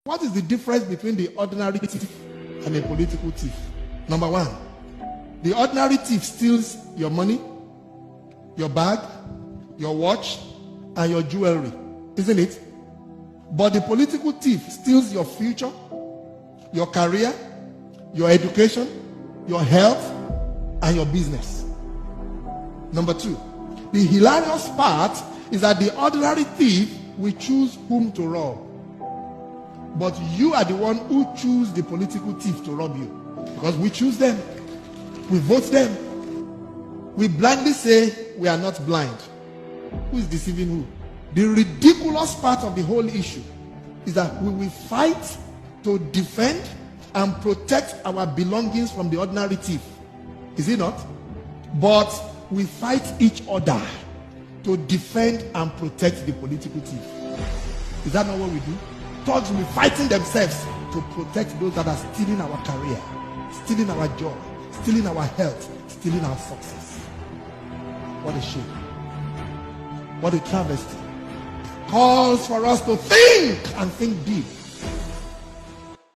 What is the difference between the ordinary thief and a political thief? Number one, the ordinary thief steals your money, your bag, your watch, and your jewelry, isn't it? But the political thief steals your future, your career, your education, your health, and your business. Number two, the hilarious part is that the ordinary thief will choose whom to rob. But you are the one who choose the political thief to rob you. Because we choose them. We vote them. We blindly say we are not blind. Who is deceiving who? The ridiculous part of the whole issue is that we will fight to defend and protect our belongings from the ordinary thief. Is it not? But we fight each other to defend and protect the political thief. Is that not what we do? Thugs will be fighting themselves to protect those that are stealing our career, stealing our joy, stealing our health, stealing our success. What a shame. What a travesty. Calls for us to think and think deep